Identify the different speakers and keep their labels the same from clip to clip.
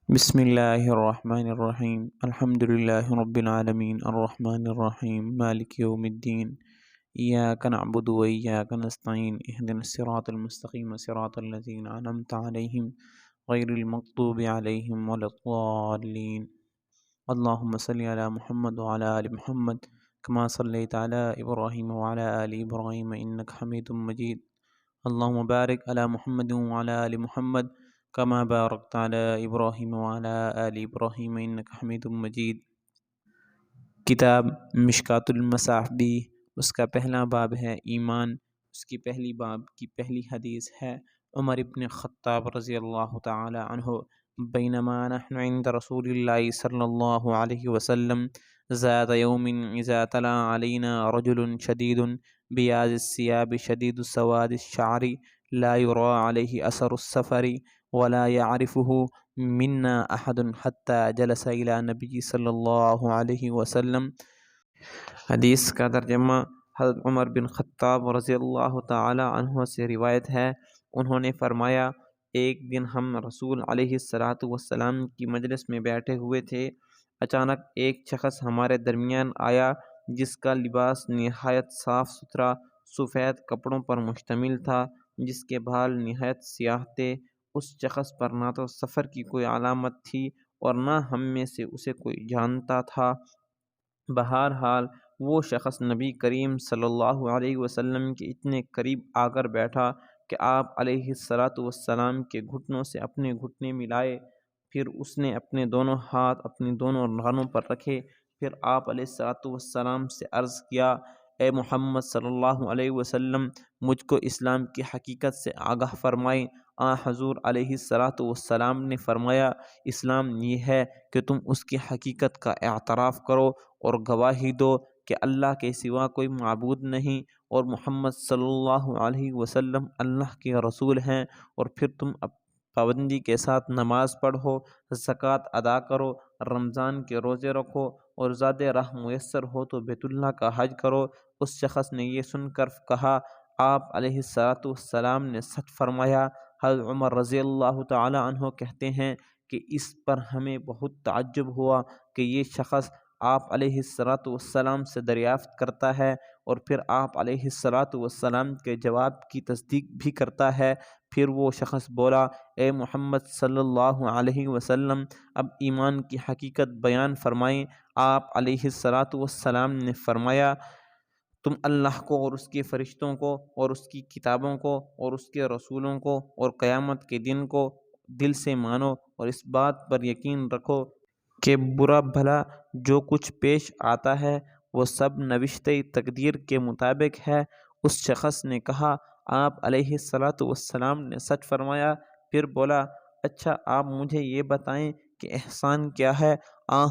Speaker 1: بسم اللہ الرحمن الرحیم الحمد للہ رب العالمین الرحمن الرحیم مالک یوم الدین ایاک نعبد و ایاک نستعین اہدنا الصراط المستقیم صراط الذین انعمت علیہم غیر المغضوب علیہم ولا الضالین اللہم صلی علی محمد وعلی آل محمد کما صلیت علی ابراہیم وعلی آل ابراہیم انک حمید مجید اللہم بارک علی محمد وعلی آل محمد کما بارکت علی ابراہیم وعلی آل ابراہیم انک حمید مجید۔ کتاب مشکوٰۃ المصابیح، اس کا پہلا باب ہے ایمان۔ اس کی پہلی باب کی پہلی حدیث ہے عمر ابن خطاب رضی اللہ تعالی عنہ بینما نحن عند رسول اللہ صلی اللہ علیہ وسلم ذات یوم اذا طلع علینا رجل شدید بیاض الثیاب شدید سواد الشعر لا یری علیہ اثر السفر ولا يعرفه منا احد حتى جلس الى نبی صلی اللہ علیہ وسلم۔ حدیث کا ترجمہ حضرت عمر بن خطاب رضی اللہ تعالی عنہ سے روایت ہے، انہوں نے فرمایا ایک دن ہم رسول علیہ السلام کی مجلس میں بیٹھے ہوئے تھے، اچانک ایک شخص ہمارے درمیان آیا جس کا لباس نہایت صاف ستھرا سفید کپڑوں پر مشتمل تھا، جس کے بال نہایت سیاہ تھے۔ اس شخص پر نہ تو سفر کی کوئی علامت تھی اور نہ ہم میں سے اسے کوئی جانتا تھا۔ بہرحال وہ شخص نبی کریم صلی اللہ علیہ وسلم کے اتنے قریب آ کر بیٹھا کہ آپ علیہ السلام کے گھٹنوں سے اپنے گھٹنے ملائے، پھر اس نے اپنے دونوں ہاتھ اپنی دونوں رانوں پر رکھے، پھر آپ علیہ السلام سے عرض کیا، اے محمد صلی اللہ علیہ وسلم، مجھ کو اسلام کی حقیقت سے آگاہ فرمائیں۔ حضور علیہ السلام نے فرمایا، اسلام یہ ہے کہ تم اس کی حقیقت کا اعتراف کرو اور گواہی دو کہ اللہ کے سوا کوئی معبود نہیں اور محمد صلی اللہ علیہ وسلم اللہ کے رسول ہیں، اور پھر تم پابندی کے ساتھ نماز پڑھو، زکوٰۃ ادا کرو، رمضان کے روزے رکھو، اور زاد راہ میسر ہو تو بیت اللہ کا حج کرو۔ اس شخص نے یہ سن کر کہا، آپ علیہ السلام نے سچ فرمایا۔ حضرت عمر رضی اللہ تعالی عنہ کہتے ہیں کہ اس پر ہمیں بہت تعجب ہوا کہ یہ شخص آپ علیہ السلام سے دریافت کرتا ہے اور پھر آپ علیہ السلام کے جواب کی تصدیق بھی کرتا ہے۔ پھر وہ شخص بولا، اے محمد صلی اللہ علیہ وسلم، اب ایمان کی حقیقت بیان فرمائیں۔ آپ علیہ السلام نے فرمایا، تم اللہ کو اور اس کے فرشتوں کو اور اس کی کتابوں کو اور اس کے رسولوں کو اور قیامت کے دن کو دل سے مانو اور اس بات پر یقین رکھو کہ برا بھلا جو کچھ پیش آتا ہے وہ سب نوشتہ تقدیر کے مطابق ہے۔ اس شخص نے کہا، آپ علیہ السلام نے سچ فرمایا۔ پھر بولا، اچھا آپ مجھے یہ بتائیں کہ احسان کیا ہے؟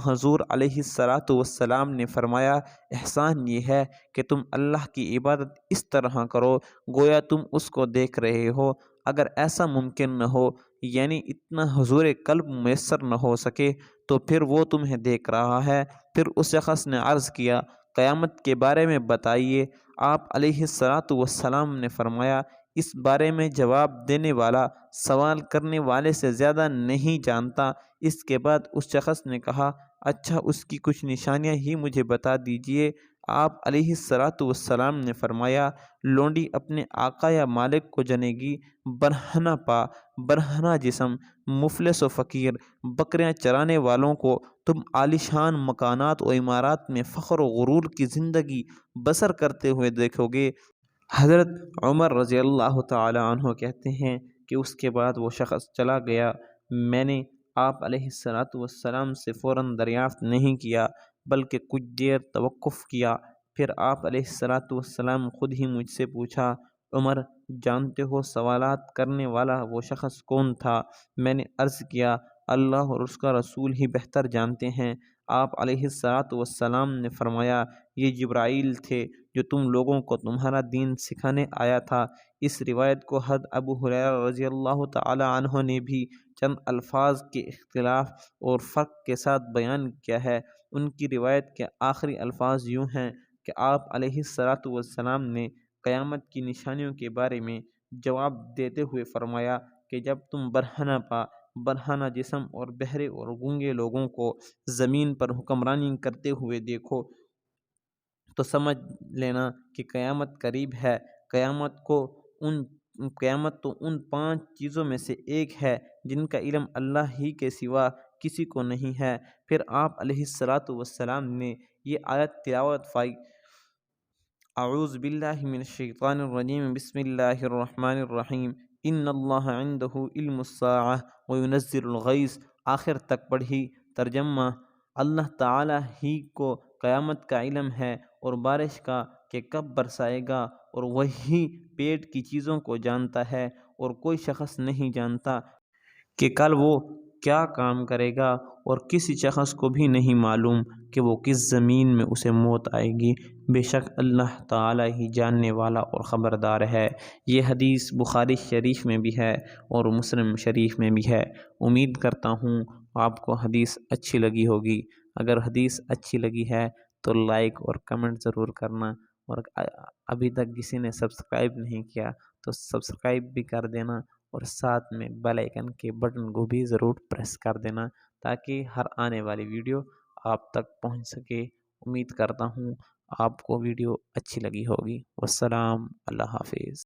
Speaker 1: حضور علیہ السلام نے فرمایا، احسان یہ ہے کہ تم اللہ کی عبادت اس طرح کرو گویا تم اس کو دیکھ رہے ہو۔ اگر ایسا ممکن نہ ہو، یعنی اتنا حضور قلب میسر نہ ہو سکے، تو پھر وہ تمہیں دیکھ رہا ہے۔ پھر اس شخص نے عرض کیا، قیامت کے بارے میں بتائیے۔ آپ علیہ السلام نے فرمایا، اس بارے میں جواب دینے والا سوال کرنے والے سے زیادہ نہیں جانتا۔ اس کے بعد اس شخص نے کہا، اچھا اس کی کچھ نشانیاں ہی مجھے بتا دیجئے۔ آپ علیہ السلام نے فرمایا، لونڈی اپنے آقا یا مالک کو جنے گی، برہنہ پا، برہنہ جسم، مفلس و فقیر، بکریاں چرانے والوں کو تم عالیشان مکانات و عمارات میں فخر و غرور کی زندگی بسر کرتے ہوئے دیکھو گے۔ حضرت عمر رضی اللہ تعالی عنہ کہتے ہیں کہ اس کے بعد وہ شخص چلا گیا۔ میں نے آپ علیہ السلام سے فوراً دریافت نہیں کیا بلکہ کچھ دیر توقف کیا۔ پھر آپ علیہ السلام خود ہی مجھ سے پوچھا، عمر جانتے ہو سوالات کرنے والا وہ شخص کون تھا؟ میں نے عرض کیا، اللہ اور اس کا رسول ہی بہتر جانتے ہیں۔ آپ علیہ السلام نے فرمایا، یہ جبرائیل تھے جو تم لوگوں کو تمہارا دین سکھانے آیا تھا۔ اس روایت کو حضرت ابو ہریرہ رضی اللہ تعالی عنہ نے بھی چند الفاظ کے اختلاف اور فرق کے ساتھ بیان کیا ہے۔ ان کی روایت کے آخری الفاظ یوں ہیں کہ آپ علیہ السلام نے قیامت کی نشانیوں کے بارے میں جواب دیتے ہوئے فرمایا کہ جب تم برہنہ پا، برہنہ جسم اور بہرے اور گونگے لوگوں کو زمین پر حکمرانی کرتے ہوئے دیکھو تو سمجھ لینا کہ قیامت قریب ہے۔ قیامت تو ان 5 چیزوں میں سے ایک ہے جن کا علم اللہ ہی کے سوا کسی کو نہیں ہے۔ پھر آپ علیہ السلام نے یہ آیت تلاوت فرمائی: اعوذ باللہ من الشیطان الرجیم، بسم اللہ الرحمن الرحیم، ان اللہ عندہ علم الساعۃ وینزل الغیث، آخر تک پڑھی۔ ترجمہ: اللہ تعالیٰ ہی کو قیامت کا علم ہے اور بارش کا کہ کب برسائے گا، اور وہی پیٹ کی چیزوں کو جانتا ہے، اور کوئی شخص نہیں جانتا کہ کل وہ کیا کام کرے گا، اور کسی شخص کو بھی نہیں معلوم کہ وہ کس زمین میں اسے موت آئے گی۔ بے شک اللہ تعالیٰ ہی جاننے والا اور خبردار ہے۔ یہ حدیث بخاری شریف میں بھی ہے اور مسلم شریف میں بھی ہے۔ امید کرتا ہوں آپ کو حدیث اچھی لگی ہوگی۔ اگر حدیث اچھی لگی ہے تو لائک اور کمنٹ ضرور کرنا، اور ابھی تک کسی نے سبسکرائب نہیں کیا تو سبسکرائب بھی کر دینا، اور ساتھ میں بیل آئیکن کے بٹن کو بھی ضرور پریس کر دینا تاکہ ہر آنے والی ویڈیو آپ تک پہنچ سکے۔ امید کرتا ہوں آپ کو ویڈیو اچھی لگی ہوگی۔ والسلام، اللہ حافظ۔